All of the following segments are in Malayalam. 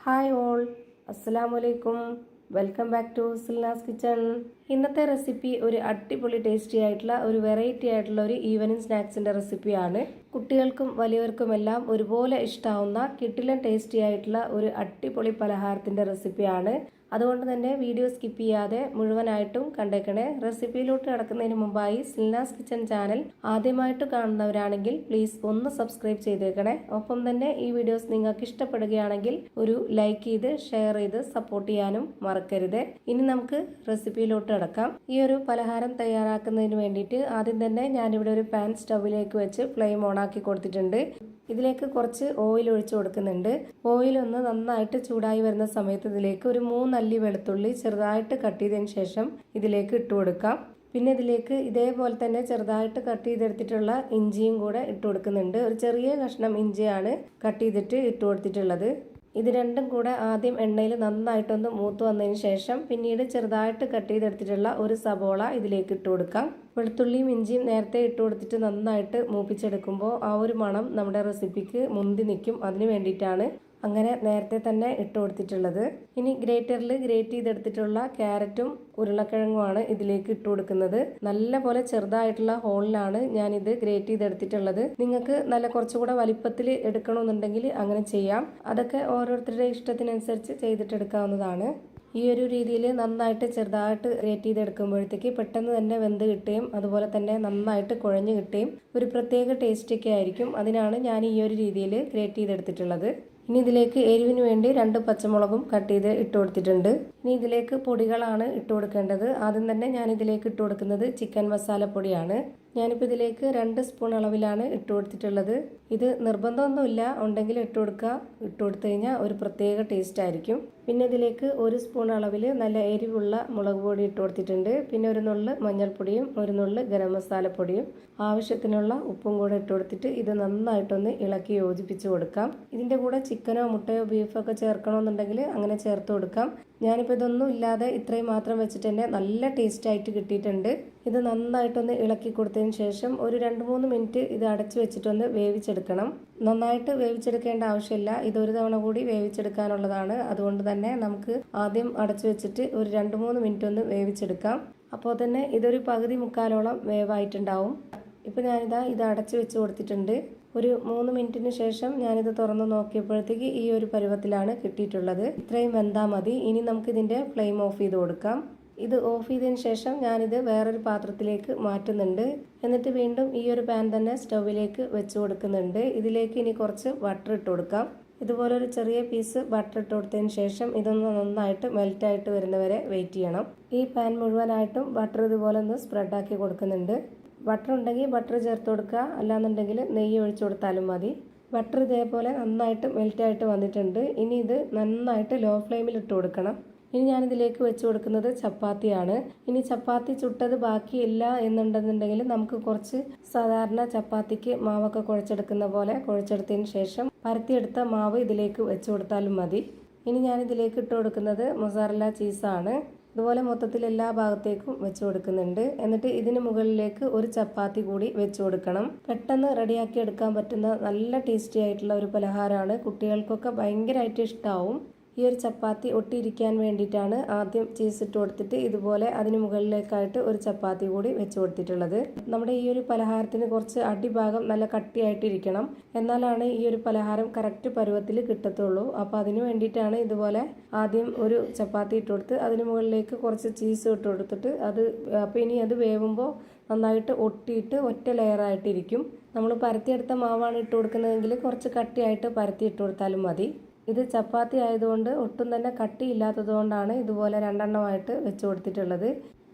ഹായ് ഓൾ, അസ്സലാമലൈക്കും. Welcome back to Silna's kitchen. ഇന്നത്തെ റെസിപ്പി ഒരു അടിപൊളി ടേസ്റ്റി ആയിട്ടുള്ള ഒരു വെറൈറ്റി ആയിട്ടുള്ള ഒരു ഈവനിങ് സ്നാക്സിന്റെ റെസിപ്പിയാണ്. കുട്ടികൾക്കും വലിയവർക്കുമെല്ലാം ഒരുപോലെ ഇഷ്ടാവുന്ന കിടിലൻ ടേസ്റ്റി ആയിട്ടുള്ള ഒരു അടിപൊളി പലഹാരത്തിന്റെ റെസിപ്പിയാണ്. അതുകൊണ്ട് തന്നെ വീഡിയോ സ്കിപ്പ് ചെയ്യാതെ മുഴുവനായിട്ടും കണ്ടേക്കണേ. റെസിപ്പിയിലോട്ട് കടക്കുന്നതിന് മുമ്പായി സിൽനാസ് കിച്ചൺ ചാനൽ ആദ്യമായിട്ട് കാണുന്നവരാണെങ്കിൽ പ്ലീസ് ഒന്ന് സബ്സ്ക്രൈബ് ചെയ്തേക്കണേ. ഒപ്പം തന്നെ ഈ വീഡിയോസ് നിങ്ങൾക്ക് ഇഷ്ടപ്പെടുകയാണെങ്കിൽ ഒരു ലൈക്ക് ചെയ്ത് ഷെയർ ചെയ്ത് സപ്പോർട്ട് ചെയ്യാനും മറക്കരുത്. ഇനി നമുക്ക് റെസിപ്പിയിലോട്ട് കടക്കാം. ഈ ഒരു പലഹാരം തയ്യാറാക്കുന്നതിന് വേണ്ടിയിട്ട് ആദ്യം തന്നെ ഞാനിവിടെ ഒരു പാൻ സ്റ്റൗവിലേക്ക് വെച്ച് ഫ്ലെയിം ഓൺ ആക്കി കൊടുത്തിട്ടുണ്ട്. ഇതിലേക്ക് കുറച്ച് ഓയിൽ ഒഴിച്ചു കൊടുക്കുന്നുണ്ട്. ഓയിൽ ഒന്ന് നന്നായിട്ട് ചൂടായി വരുന്ന സമയത്ത് ഇതിലേക്ക് ഒരു 3 അല്ലി വെളുത്തുള്ളി ചെറുതായിട്ട് കട്ട് ചെയ്തതിന് ശേഷം ഇതിലേക്ക് ഇട്ട് കൊടുക്കാം. പിന്നെ ഇതിലേക്ക് ഇതേപോലെ തന്നെ ചെറുതായിട്ട് കട്ട് ചെയ്തെടുത്തിട്ടുള്ള ഇഞ്ചിയും കൂടെ ഇട്ട് കൊടുക്കുന്നുണ്ട്. ഒരു ചെറിയ കഷ്ണം ഇഞ്ചിയാണ് കട്ട് ചെയ്തിട്ട് ഇട്ട് കൊടുത്തിട്ടുള്ളത്. ഇത് രണ്ടും കൂടെ ആദ്യം എണ്ണയിൽ നന്നായിട്ടൊന്ന് മൂത്ത് വന്നതിന് ശേഷം പിന്നീട് ചെറുതായിട്ട് കട്ട് ചെയ്തെടുത്തിട്ടുള്ള ഒരു സബോള ഇതിലേക്ക് ഇട്ട് കൊടുക്കാം. വെളുത്തുള്ളിയും ഇഞ്ചിയും നേരത്തെ ഇട്ട് കൊടുത്തിട്ട് നന്നായിട്ട് മൂപ്പിച്ചെടുക്കുമ്പോൾ ആ ഒരു മണം നമ്മുടെ റെസിപ്പിക്ക് മുന്തി നിൽക്കും. അതിന് വേണ്ടിയിട്ടാണ് അങ്ങനെ നേരത്തെ തന്നെ ഇട്ട് കൊടുത്തിട്ടുള്ളത്. ഇനി ഗ്രേറ്ററിൽ ഗ്രേറ്റ് ചെയ്തെടുത്തിട്ടുള്ള ക്യാരറ്റും ഉരുളക്കിഴങ്ങുമാണ് ഇതിലേക്ക് ഇട്ട് കൊടുക്കുന്നത്. നല്ല പോലെ ചെറുതായിട്ടുള്ള ഹോളിലാണ് ഞാനിത് ഗ്രേറ്റ് ചെയ്തെടുത്തിട്ടുള്ളത്. നിങ്ങൾക്ക് നല്ല കുറച്ചുകൂടെ വലിപ്പത്തിൽ എടുക്കണമെന്നുണ്ടെങ്കിൽ അങ്ങനെ ചെയ്യാം. അതൊക്കെ ഓരോരുത്തരുടെ ഇഷ്ടത്തിനനുസരിച്ച് ചെയ്തിട്ടെടുക്കാവുന്നതാണ്. ഈ ഒരു രീതിയിൽ നന്നായിട്ട് ചെറുതായിട്ട് ഗ്രേറ്റ് ചെയ്തെടുക്കുമ്പോഴത്തേക്ക് പെട്ടെന്ന് തന്നെ വെന്ത് കിട്ടുകയും അതുപോലെ തന്നെ നന്നായിട്ട് കുഴഞ്ഞു കിട്ടുകയും ഒരു പ്രത്യേക ടേസ്റ്റൊക്കെ ആയിരിക്കും. അതിനാണ് ഞാൻ ഈ ഒരു രീതിയിൽ ഗ്രേറ്റ് ചെയ്തെടുത്തിട്ടുള്ളത്. ഇനി ഇതിലേക്ക് എരിവിന് വേണ്ടി 2 പച്ചമുളകും കട്ട് ചെയ്ത് ഇട്ട് കൊടുത്തിട്ടുണ്ട്. ഇനി ഇതിലേക്ക് പൊടികളാണ് ഇട്ട് കൊടുക്കേണ്ടത്. ആദ്യം തന്നെ ഞാൻ ഇതിലേക്ക് ഇട്ട് കൊടുക്കുന്നത് ചിക്കൻ മസാലപ്പൊടിയാണ്. ഞാനിപ്പോൾ ഇതിലേക്ക് 2 സ്പൂൺ അളവിലാണ് ഇട്ട് കൊടുത്തിട്ടുള്ളത്. ഇത് നിർബന്ധമൊന്നുമില്ല, ഉണ്ടെങ്കിൽ ഇട്ട് കൊടുക്കുക. ഇട്ട് കൊടുത്തു കഴിഞ്ഞാൽ ഒരു പ്രത്യേക ടേസ്റ്റ് ആയിരിക്കും. പിന്നെ ഇതിലേക്ക് 1 സ്പൂൺ അളവിൽ നല്ല എരിവുള്ള മുളക് പൊടി ഇട്ട് കൊടുത്തിട്ടുണ്ട്. പിന്നെ ഒരു നുള്ള് മഞ്ഞൾപ്പൊടിയും ഒരു നുള്ള് ഗരം മസാലപ്പൊടിയും ആവശ്യത്തിനുള്ള ഉപ്പും കൂടെ ഇട്ട് കൊടുത്തിട്ട് ഇത് നന്നായിട്ടൊന്ന് ഇളക്കി യോജിപ്പിച്ച് കൊടുക്കാം. ഇതിൻ്റെ കൂടെ ചിക്കനോ മുട്ടയോ ബീഫോ ഒക്കെ ചേർക്കണമെന്നുണ്ടെങ്കിൽ അങ്ങനെ ചേർത്ത് കൊടുക്കാം. ഞാനിപ്പോൾ ഇതൊന്നും ഇല്ലാതെ ഇത്രയും മാത്രം വെച്ചിട്ട് തന്നെ നല്ല ടേസ്റ്റ് ആയിട്ട് കിട്ടിയിട്ടുണ്ട്. ഇത് നന്നായിട്ടൊന്ന് ഇളക്കി കൊടുത്തതിന് ശേഷം ഒരു 2-3 മിനിറ്റ് ഇത് അടച്ചു വെച്ചിട്ടൊന്ന് വേവിച്ചെടുക്കണം. നന്നായിട്ട് വേവിച്ചെടുക്കേണ്ട ആവശ്യമില്ല, ഇതൊരു തവണ കൂടി വേവിച്ചെടുക്കാനുള്ളതാണ്. അതുകൊണ്ട് തന്നെ നമുക്ക് ആദ്യം അടച്ചു വെച്ചിട്ട് ഒരു 2-3 മിനിറ്റ് ഒന്ന് വേവിച്ചെടുക്കാം. അപ്പോൾ തന്നെ ഇതൊരു പകുതി മുക്കാലോളം വേവായിട്ടുണ്ടാവും. ഇപ്പോൾ ഞാനിതാ ഇത് അടച്ചു വെച്ച് കൊടുത്തിട്ടുണ്ട്. ഒരു 3 മിനിറ്റിന് ശേഷം ഞാനിത് തുറന്ന് നോക്കിയപ്പോഴത്തേക്ക് ഈ ഒരു പരുവത്തിലാണ് കിട്ടിയിട്ടുള്ളത്. ഇത്രയും വെന്താൽ മതി. ഇനി നമുക്കിതിൻ്റെ ഫ്ലെയിം ഓഫ് ചെയ്ത് കൊടുക്കാം. ഇത് ഓഫ് ചെയ്തതിന് ശേഷം ഞാനിത് വേറൊരു പാത്രത്തിലേക്ക് മാറ്റുന്നുണ്ട്. എന്നിട്ട് വീണ്ടും ഈ ഒരു പാൻ തന്നെ സ്റ്റൗവിലേക്ക് വെച്ച് കൊടുക്കുന്നുണ്ട്. ഇതിലേക്ക് ഇനി കുറച്ച് ബട്ടർ ഇട്ട് കൊടുക്കാം. ഇതുപോലെ ഒരു ചെറിയ പീസ് ബട്ടർ ഇട്ട് കൊടുത്തതിന് ശേഷം ഇതൊന്ന് നന്നായിട്ട് മെൽറ്റായിട്ട് വരുന്നവരെ വെയിറ്റ് ചെയ്യണം. ഈ പാൻ മുഴുവനായിട്ടും ബട്ടർ ഇതുപോലെ ഒന്ന് സ്പ്രെഡാക്കി കൊടുക്കുന്നുണ്ട്. ബട്ടർ ഉണ്ടെങ്കിൽ ബട്ടർ ചേർത്ത് കൊടുക്കുക, അല്ലാന്നുണ്ടെങ്കിൽ നെയ്യ് ഒഴിച്ചു കൊടുത്താലും മതി. ബട്ടർ ഇതേപോലെ നന്നായിട്ട് മെൽറ്റായിട്ട് വന്നിട്ടുണ്ട്. ഇനി ഇത് നന്നായിട്ട് ലോ ഫ്ലെയിമിൽ ഇട്ട് കൊടുക്കണം. ഇനി ഞാനിതിലേക്ക് വെച്ച് കൊടുക്കുന്നത് ചപ്പാത്തിയാണ്. ഇനി ചപ്പാത്തി ചുട്ടത് ബാക്കിയില്ല എന്നുണ്ടെന്നുണ്ടെങ്കിൽ നമുക്ക് കുറച്ച് സാധാരണ ചപ്പാത്തിക്ക് മാവൊക്കെ കുഴച്ചെടുക്കുന്ന പോലെ കുഴച്ചെടുത്തതിന് ശേഷം പരത്തിയെടുത്ത മാവ് ഇതിലേക്ക് വെച്ച് കൊടുത്താലും മതി. ഇനി ഞാനിതിലേക്ക് ഇട്ട് കൊടുക്കുന്നത് മൊസറല്ല ചീസാണ്. ഇതുപോലെ മൊത്തത്തിൽ എല്ലാ ഭാഗത്തേക്കും വെച്ച് കൊടുക്കുന്നുണ്ട്. എന്നിട്ട് ഇതിന് മുകളിലേക്ക് ഒരു ചപ്പാത്തി കൂടി വെച്ച് കൊടുക്കണം. പെട്ടെന്ന് റെഡിയാക്കി എടുക്കാൻ പറ്റുന്ന നല്ല ടേസ്റ്റി ആയിട്ടുള്ള ഒരു പലഹാരമാണ്. കുട്ടികൾക്കൊക്കെ ഭയങ്കരമായിട്ട് ഇഷ്ടമാവും. ഈ ഒരു ചപ്പാത്തി ഒട്ടിയിരിക്കാൻ വേണ്ടിയിട്ടാണ് ആദ്യം ചീസ് ഇട്ട് കൊടുത്തിട്ട് ഇതുപോലെ അതിന് മുകളിലേക്കായിട്ട് ഒരു ചപ്പാത്തി കൂടി വെച്ച് കൊടുത്തിട്ടുള്ളത്. നമ്മുടെ ഈ ഒരു പലഹാരത്തിന് കുറച്ച് അടിഭാഗം നല്ല കട്ടിയായിട്ടിരിക്കണം, എന്നാലാണ് ഈ ഒരു പലഹാരം കറക്റ്റ് പരുവത്തിൽ കിട്ടത്തുള്ളൂ. അപ്പോൾ അതിന് വേണ്ടിയിട്ടാണ് ഇതുപോലെ ആദ്യം ഒരു ചപ്പാത്തി ഇട്ട് കൊടുത്ത് അതിന് മുകളിലേക്ക് കുറച്ച് ചീസ് ഇട്ട് കൊടുത്തിട്ട് അപ്പോൾ ഇനി അത് വേവുമ്പോൾ നന്നായിട്ട് ഒട്ടിയിട്ട് ഒറ്റ ലെയറായിട്ടിരിക്കും. നമ്മൾ പരത്തിയെടുത്ത മാവാണ് ഇട്ട് കൊടുക്കുന്നതെങ്കിൽ കുറച്ച് കട്ടിയായിട്ട് പരത്തി ഇട്ട് കൊടുത്താലും മതി. ഇത് ചപ്പാത്തി ആയതുകൊണ്ട് ഒട്ടും തന്നെ കട്ടിയില്ലാത്തത് കൊണ്ടാണ് ഇതുപോലെ 2 എണ്ണമായിട്ട് വെച്ച് കൊടുത്തിട്ടുള്ളത്.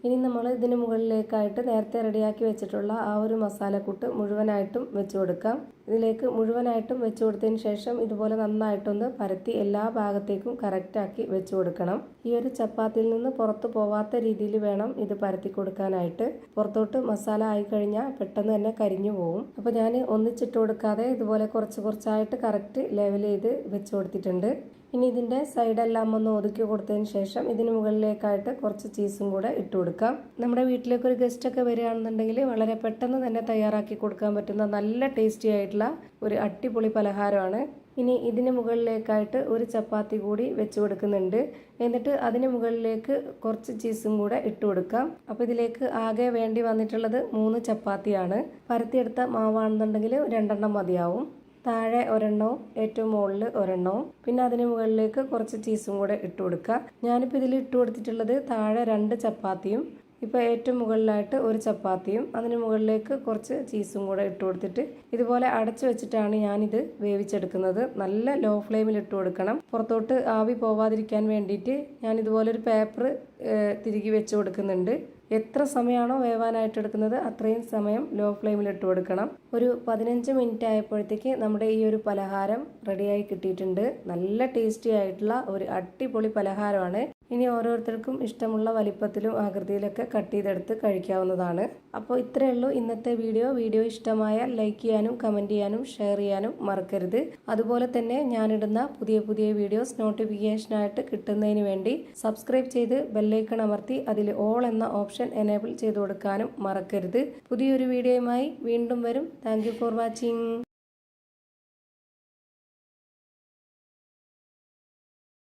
ഇനി നമ്മൾ ഇതിന് മുകളിലേക്കായിട്ട് നേരത്തെ റെഡിയാക്കി വെച്ചിട്ടുള്ള ആ ഒരു മസാലക്കൂട്ട് മുഴുവനായിട്ടും വെച്ച് കൊടുക്കാം. ഇതിലേക്ക് മുഴുവനായിട്ടും വെച്ച് കൊടുത്തതിന് ശേഷം ഇതുപോലെ നന്നായിട്ടൊന്ന് പരത്തി എല്ലാ ഭാഗത്തേക്കും കറക്റ്റാക്കി വെച്ച് കൊടുക്കണം. ഈ ഒരു ചപ്പാത്തിയിൽ നിന്ന് പുറത്ത് പോവാത്ത രീതിയിൽ വേണം ഇത് പരത്തി കൊടുക്കാനായിട്ട്. പുറത്തോട്ട് മസാല ആയിക്കഴിഞ്ഞാൽ പെട്ടെന്ന് തന്നെ കരിഞ്ഞു പോകും. അപ്പോൾ ഞാൻ ഒന്നിച്ചിട്ട് കൊടുക്കാതെ ഇതുപോലെ കുറച്ച് കുറച്ചായിട്ട് കറക്റ്റ് ലെവൽ ചെയ്ത് വെച്ച് കൊടുത്തിട്ടുണ്ട്. ഇനി ഇതിൻ്റെ സൈഡെല്ലാം ഒന്ന് ഒതുക്കി കൊടുത്തതിന് ശേഷം ഇതിന് മുകളിലേക്കായിട്ട് കുറച്ച് ചീസും കൂടെ ഇട്ട് കൊടുക്കാം. നമ്മുടെ വീട്ടിലേക്ക് ഒരു ഗസ്റ്റൊക്കെ വരികയാണെന്നുണ്ടെങ്കിൽ വളരെ പെട്ടെന്ന് തന്നെ തയ്യാറാക്കി കൊടുക്കാൻ പറ്റുന്ന നല്ല ടേസ്റ്റി ആയിട്ടുള്ള ഒരു അടിപൊളി പലഹാരമാണ്. ഇനി ഇതിന് മുകളിലേക്കായിട്ട് ഒരു ചപ്പാത്തി കൂടി വെച്ച് കൊടുക്കുന്നുണ്ട്. എന്നിട്ട് അതിന് മുകളിലേക്ക് കുറച്ച് ചീസും കൂടെ ഇട്ട് കൊടുക്കാം. അപ്പോൾ ഇതിലേക്ക് ആകെ വേണ്ടി വന്നിട്ടുള്ളത് 3 ചപ്പാത്തിയാണ്. പരത്തിയെടുത്ത മാവാണെന്നുണ്ടെങ്കിൽ 2 മതിയാവും. താഴെ ഒരെണ്ണവും ഏറ്റവും മുകളിൽ ഒരെണ്ണവും, പിന്നെ അതിന് മുകളിലേക്ക് കുറച്ച് ചീസും കൂടെ ഇട്ട് കൊടുക്കുക. ഞാനിപ്പോൾ ഇതിൽ ഇട്ട് കൊടുത്തിട്ടുള്ളത് താഴെ 2 ചപ്പാത്തിയും ഇപ്പോൾ ഏറ്റവും മുകളിലായിട്ട് ഒരു ചപ്പാത്തിയും അതിന് മുകളിലേക്ക് കുറച്ച് ചീസും കൂടെ ഇട്ട് കൊടുത്തിട്ട് ഇതുപോലെ അടച്ചു വെച്ചിട്ടാണ് ഞാനിത് വേവിച്ചെടുക്കുന്നത്. നല്ല ലോ ഫ്ലെയിമിൽ ഇട്ട് കൊടുക്കണം. പുറത്തോട്ട് ആവി പോവാതിരിക്കാൻ വേണ്ടിയിട്ട് ഞാൻ ഇതുപോലൊരു പേപ്പർ തിരികെ വെച്ച് കൊടുക്കുന്നുണ്ട്. എത്ര സമയമാണോ വേവാനായിട്ട് എടുക്കുന്നത് അത്രയും സമയം ലോ ഫ്ലെയിമിൽ ഇട്ട് കൊടുക്കണം. ഒരു 15 മിനിറ്റ് ആയപ്പോഴത്തേക്ക് നമ്മുടെ ഈ ഒരു പലഹാരം റെഡിയായി കിട്ടിയിട്ടുണ്ട്. നല്ല ടേസ്റ്റി ആയിട്ടുള്ള ഒരു അടിപൊളി പലഹാരമാണ്. ഇനി ഓരോരുത്തർക്കും ഇഷ്ടമുള്ള വലിപ്പത്തിലും ആകൃതിയിലൊക്കെ കട്ട് ചെയ്തെടുത്ത് കഴിക്കാവുന്നതാണ്. അപ്പോൾ ഇത്രയേ ഉള്ളൂ ഇന്നത്തെ വീഡിയോ ഇഷ്ടമായാൽ ലൈക്ക് ചെയ്യാനും കമൻറ്റ് ചെയ്യാനും ഷെയർ ചെയ്യാനും മറക്കരുത്. അതുപോലെ തന്നെ ഞാനിടുന്ന പുതിയ വീഡിയോസ് നോട്ടിഫിക്കേഷനായിട്ട് കിട്ടുന്നതിന് വേണ്ടി സബ്സ്ക്രൈബ് ചെയ്ത് ബെല്ലൈക്കൺ അമർത്തി അതിൽ ഓൾ എന്ന ഓപ്ഷൻ എനേബിൾ ചെയ്ത് കൊടുക്കാനും മറക്കരുത്. പുതിയൊരു വീഡിയോയുമായി വീണ്ടും വരും. Thank you for watching.